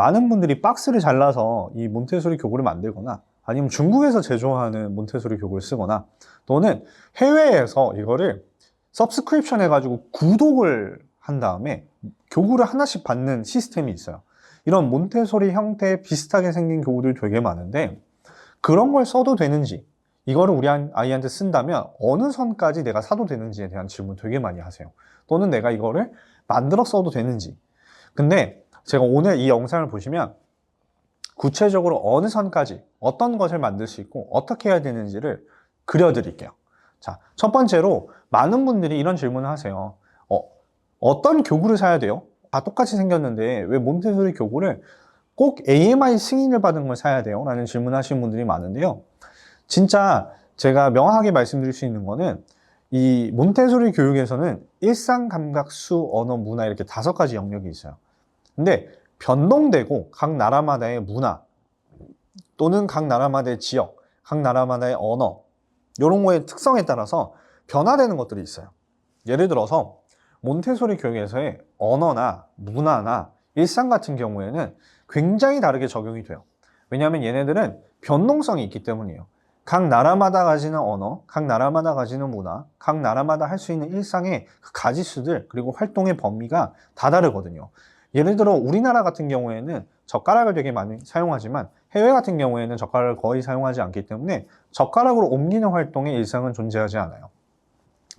많은 분들이 박스를 잘라서 이 몬테소리 교구를 만들거나 아니면 중국에서 제조하는 몬테소리 교구를 쓰거나 또는 해외에서 이거를 서브스크립션 해가지고 구독을 한 다음에 교구를 하나씩 받는 시스템이 있어요. 이런 몬테소리 형태에 비슷하게 생긴 교구들 되게 많은데 그런 걸 써도 되는지, 이거를 우리 아이한테 쓴다면 어느 선까지 내가 사도 되는지에 대한 질문 되게 많이 하세요. 또는 내가 이거를 만들어 써도 되는지. 근데 제가 오늘 이 영상을 보시면 구체적으로 어느 선까지 어떤 것을 만들 수 있고 어떻게 해야 되는지를 그려드릴게요. 자, 첫 번째로 많은 분들이 이런 질문을 하세요. 어떤 교구를 사야 돼요? 다 똑같이 생겼는데 왜 몬테소리 교구를 꼭 AMI 승인을 받은 걸 사야 돼요? 라는 질문을 하시는 분들이 많은데요. 진짜 제가 명확하게 말씀드릴 수 있는 거는 이 몬테소리 교육에서는 일상, 감각, 수, 언어, 문화 이렇게 5가지 영역이 있어요. 근데 변동되고 각 나라마다의 문화 또는 각 나라마다의 지역, 각 나라마다의 언어 이런 거의 특성에 따라서 변화되는 것들이 있어요. 예를 들어서 몬테소리 교육에서의 언어나 문화나 일상 같은 경우에는 굉장히 다르게 적용이 돼요. 왜냐하면 얘네들은 변동성이 있기 때문이에요. 각 나라마다 가지는 언어, 각 나라마다 가지는 문화, 각 나라마다 할 수 있는 일상의 그 가지수들 그리고 활동의 범위가 다 다르거든요. 예를 들어 우리나라 같은 경우에는 젓가락을 되게 많이 사용하지만 해외 같은 경우에는 젓가락을 거의 사용하지 않기 때문에 젓가락으로 옮기는 활동의 일상은 존재하지 않아요.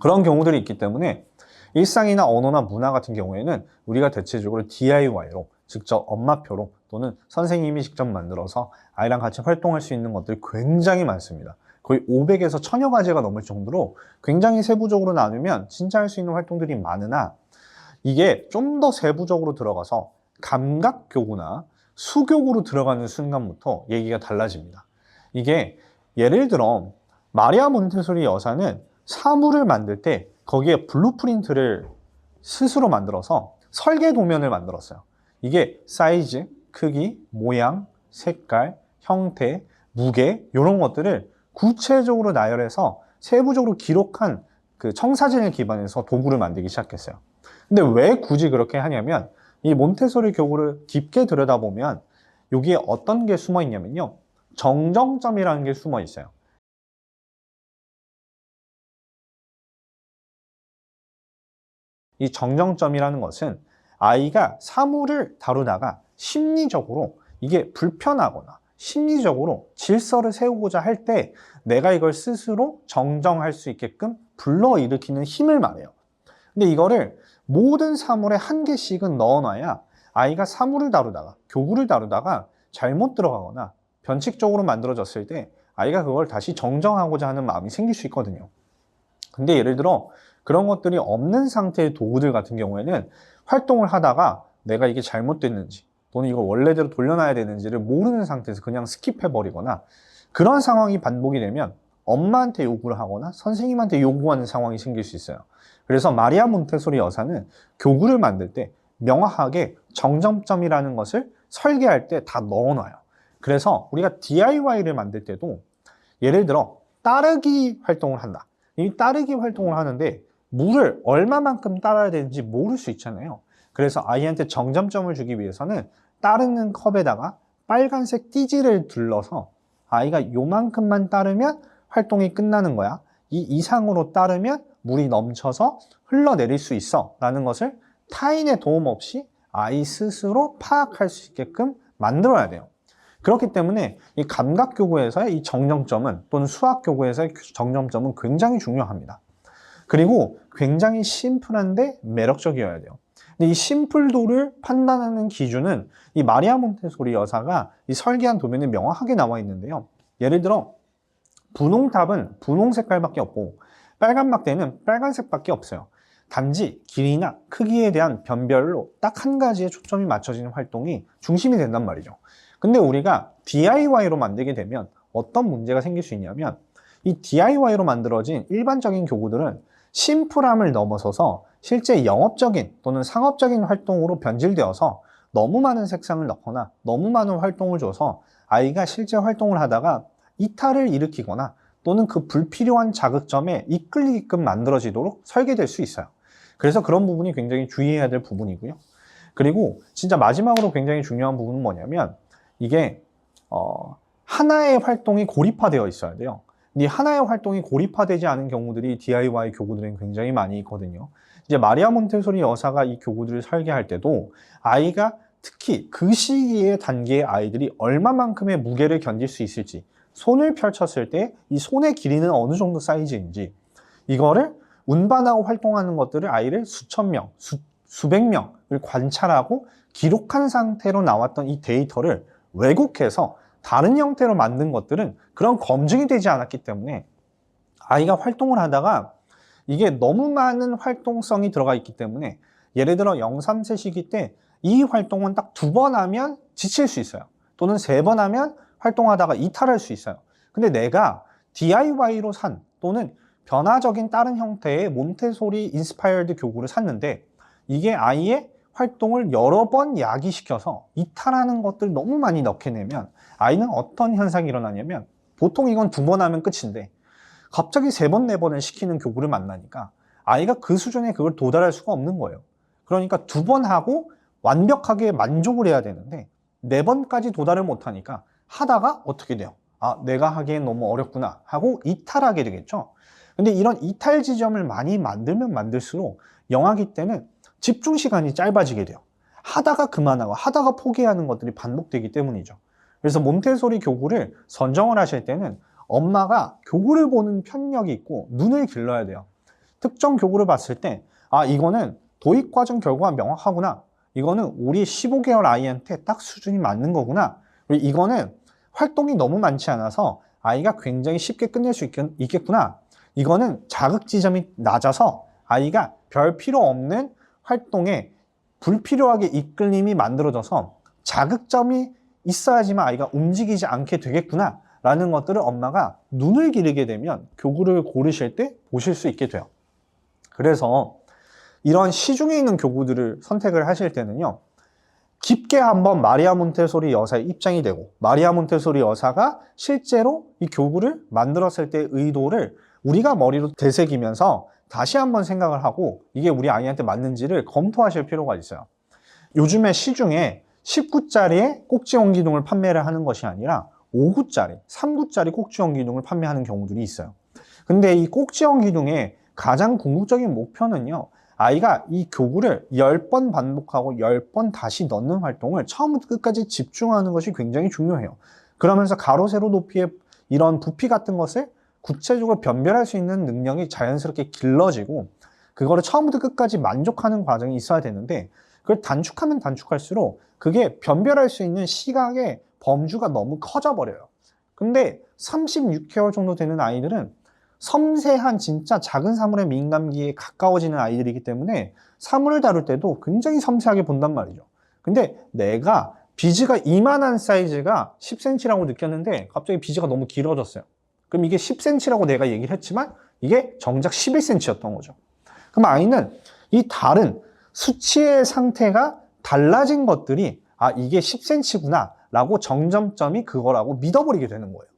그런 경우들이 있기 때문에 일상이나 언어나 문화 같은 경우에는 우리가 대체적으로 DIY로 직접 엄마표로 또는 선생님이 직접 만들어서 아이랑 같이 활동할 수 있는 것들이 굉장히 많습니다. 거의 500에서 1000여 가지가 넘을 정도로 굉장히 세부적으로 나누면 진짜 할 수 있는 활동들이 많으나 이게 좀 더 세부적으로 들어가서 감각교구나 수교구로 들어가는 순간부터 얘기가 달라집니다. 이게 예를 들어 마리아 몬테소리 여사는 사물을 만들 때 거기에 블루프린트를 스스로 만들어서 설계 도면을 만들었어요. 이게 사이즈, 크기, 모양, 색깔, 형태, 무게 이런 것들을 구체적으로 나열해서 세부적으로 기록한 그 청사진을 기반해서 도구를 만들기 시작했어요. 근데 왜 굳이 그렇게 하냐면 이 몬테소리 교구를 깊게 들여다보면 여기에 어떤 게 숨어 있냐면요. 정정점이라는 게 숨어 있어요. 이 정정점이라는 것은 아이가 사물을 다루다가 심리적으로 이게 불편하거나 심리적으로 질서를 세우고자 할 때 내가 이걸 스스로 정정할 수 있게끔 불러일으키는 힘을 말해요. 근데 이거를 모든 사물에 한 개씩은 넣어놔야 아이가 사물을 다루다가 교구를 다루다가 잘못 들어가거나 변칙적으로 만들어졌을 때 아이가 그걸 다시 정정하고자 하는 마음이 생길 수 있거든요. 근데 예를 들어 그런 것들이 없는 상태의 도구들 같은 경우에는 활동을 하다가 내가 이게 잘못됐는지 또는 이걸 원래대로 돌려놔야 되는지를 모르는 상태에서 그냥 스킵해버리거나 그런 상황이 반복이 되면 엄마한테 요구를 하거나 선생님한테 요구하는 상황이 생길 수 있어요. 그래서 마리아 몬테소리 여사는 교구를 만들 때 명확하게 정점점이라는 것을 설계할 때 다 넣어놔요. 그래서 우리가 DIY를 만들 때도 예를 들어 따르기 활동을 한다. 이 따르기 활동을 하는데 물을 얼마만큼 따라야 되는지 모를 수 있잖아요. 그래서 아이한테 정점점을 주기 위해서는 따르는 컵에다가 빨간색 띠지를 둘러서 아이가 요만큼만 따르면 활동이 끝나는 거야. 이 이상으로 따르면 물이 넘쳐서 흘러내릴 수 있어 라는 것을 타인의 도움 없이 아이 스스로 파악할 수 있게끔 만들어야 돼요. 그렇기 때문에 이 감각교구에서의 이 정정점은 또는 수학교구에서의 정정점은 굉장히 중요합니다. 그리고 굉장히 심플한데 매력적이어야 돼요. 근데 이 심플도를 판단하는 기준은 이 마리아 몬테소리 여사가 이 설계한 도면에 명확하게 나와 있는데요. 예를 들어 분홍탑은 분홍 색깔밖에 없고 빨간 막대는 빨간색밖에 없어요. 단지 길이나 크기에 대한 변별로 딱 한 가지에 초점이 맞춰지는 활동이 중심이 된단 말이죠. 근데 우리가 DIY로 만들게 되면 어떤 문제가 생길 수 있냐면 이 DIY로 만들어진 일반적인 교구들은 심플함을 넘어서서 실제 영업적인 또는 상업적인 활동으로 변질되어서 너무 많은 색상을 넣거나 너무 많은 활동을 줘서 아이가 실제 활동을 하다가 이탈을 일으키거나 또는 그 불필요한 자극점에 이끌리게끔 만들어지도록 설계될 수 있어요. 그래서 그런 부분이 굉장히 주의해야 될 부분이고요. 그리고 진짜 마지막으로 굉장히 중요한 부분은 뭐냐면 이게 하나의 활동이 고립화되어 있어야 돼요. 이 하나의 활동이 고립화되지 않은 경우들이 DIY 교구들은 굉장히 많이 있거든요. 이제 마리아 몬테소리 여사가 이 교구들을 설계할 때도 아이가 특히 그 시기의 단계의 아이들이 얼마만큼의 무게를 견딜 수 있을지, 손을 펼쳤을 때 이 손의 길이는 어느 정도 사이즈인지, 이거를 운반하고 활동하는 것들을 아이를 수천 명, 수백 명을 관찰하고 기록한 상태로 나왔던 이 데이터를 왜곡해서 다른 형태로 만든 것들은 그런 검증이 되지 않았기 때문에 아이가 활동을 하다가 이게 너무 많은 활동성이 들어가 있기 때문에 예를 들어 0, 3세 시기 때 이 활동은 딱 2번 하면 지칠 수 있어요. 또는 3번 하면 활동하다가 이탈할 수 있어요. 근데 내가 DIY로 산 또는 변화적인 다른 형태의 몬테소리 인스파이어드 교구를 샀는데 이게 아이의 활동을 여러 번 야기시켜서 이탈하는 것들 너무 많이 넣게 되면 아이는 어떤 현상이 일어나냐면 보통 이건 2번 하면 끝인데 갑자기 3번, 4번을 시키는 교구를 만나니까 아이가 그 수준에 그걸 도달할 수가 없는 거예요. 그러니까 2번 하고 완벽하게 만족을 해야 되는데 4번까지 도달을 못하니까 하다가 어떻게 돼요? 아, 내가 하기엔 너무 어렵구나 하고 이탈하게 되겠죠. 근데 이런 이탈 지점을 많이 만들면 만들수록 영아기 때는 집중 시간이 짧아지게 돼요. 하다가 그만하고 하다가 포기하는 것들이 반복되기 때문이죠. 그래서 몬테소리 교구를 선정을 하실 때는 엄마가 교구를 보는 편력이 있고 눈을 길러야 돼요. 특정 교구를 봤을 때 아, 이거는 도입 과정 결과가 명확하구나. 이거는 우리 15개월 아이한테 딱 수준이 맞는 거구나. 그리고 이거는 활동이 너무 많지 않아서 아이가 굉장히 쉽게 끝낼 수 있겠구나. 이거는 자극 지점이 낮아서 아이가 별 필요 없는 활동에 불필요하게 이끌림이 만들어져서 자극점이 있어야지만 아이가 움직이지 않게 되겠구나 라는 것들을 엄마가 눈을 기르게 되면 교구를 고르실 때 보실 수 있게 돼요. 그래서 이런 시중에 있는 교구들을 선택을 하실 때는요, 깊게 한번 마리아 몬테소리 여사의 입장이 되고 마리아 몬테소리 여사가 실제로 이 교구를 만들었을 때의 의도를 우리가 머리로 되새기면서 다시 한번 생각을 하고 이게 우리 아이한테 맞는지를 검토하실 필요가 있어요. 요즘에 시중에 19짜리의 꼭지원 기둥을 판매를 하는 것이 아니라 5구짜리, 3구짜리 꼭지원 기둥을 판매하는 경우들이 있어요. 근데 이 꼭지원 기둥의 가장 궁극적인 목표는요, 아이가 이 교구를 10번 반복하고 10번 다시 넣는 활동을 처음부터 끝까지 집중하는 것이 굉장히 중요해요. 그러면서 가로, 세로 높이의 이런 부피 같은 것을 구체적으로 변별할 수 있는 능력이 자연스럽게 길러지고 그거를 처음부터 끝까지 만족하는 과정이 있어야 되는데 그걸 단축하면 단축할수록 그게 변별할 수 있는 시각의 범주가 너무 커져버려요. 근데 36개월 정도 되는 아이들은 섬세한 진짜 작은 사물의 민감기에 가까워지는 아이들이기 때문에 사물을 다룰 때도 굉장히 섬세하게 본단 말이죠. 근데 내가 비즈가 이만한 사이즈가 10cm라고 느꼈는데 갑자기 비즈가 너무 길어졌어요. 그럼 이게 10cm라고 내가 얘기를 했지만 이게 정작 11cm였던 거죠. 그럼 아이는 이 다른 수치의 상태가 달라진 것들이 아, 이게 10cm구나 라고 정점점이 그거라고 믿어버리게 되는 거예요.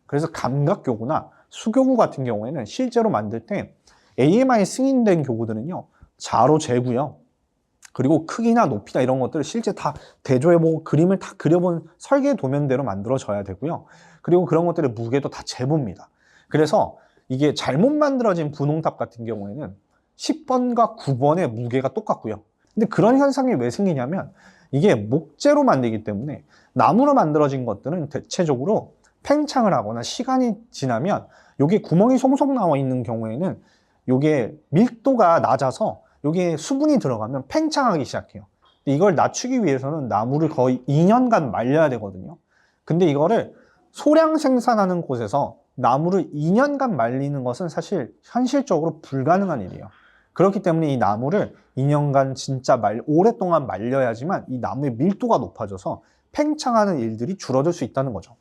그래서 감각교구나 수교구 같은 경우에는 실제로 만들 때 AMI 승인된 교구들은요, 자로 재고요. 그리고 크기나 높이나 이런 것들을 실제 다 대조해보고 그림을 다 그려본 설계 도면대로 만들어져야 되고요. 그리고 그런 것들의 무게도 다 재봅니다. 그래서 이게 잘못 만들어진 분홍탑 같은 경우에는 10번과 9번의 무게가 똑같고요. 근데 그런 현상이 왜 생기냐면 이게 목재로 만들기 때문에 나무로 만들어진 것들은 대체적으로 팽창을 하거나 시간이 지나면 여기에 구멍이 송송 나와 있는 경우에는 이게 밀도가 낮아서 여기에 수분이 들어가면 팽창하기 시작해요. 이걸 낮추기 위해서는 나무를 거의 2년간 말려야 되거든요. 근데 이거를 소량 생산하는 곳에서 나무를 2년간 말리는 것은 사실 현실적으로 불가능한 일이에요. 그렇기 때문에 이 나무를 2년간 진짜 오랫동안 말려야지만 이 나무의 밀도가 높아져서 팽창하는 일들이 줄어들 수 있다는 거죠.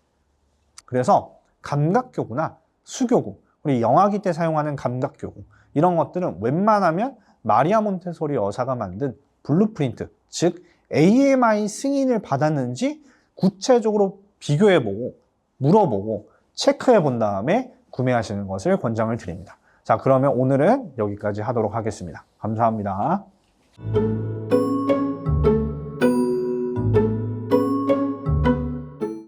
그래서 감각교구나 수교구, 우리 영아기 때 사용하는 감각교구 이런 것들은 웬만하면 마리아 몬테소리 여사가 만든 블루프린트, 즉 AMI 승인을 받았는지 구체적으로 비교해보고 물어보고 체크해본 다음에 구매하시는 것을 권장을 드립니다. 자, 그러면 오늘은 여기까지 하도록 하겠습니다. 감사합니다.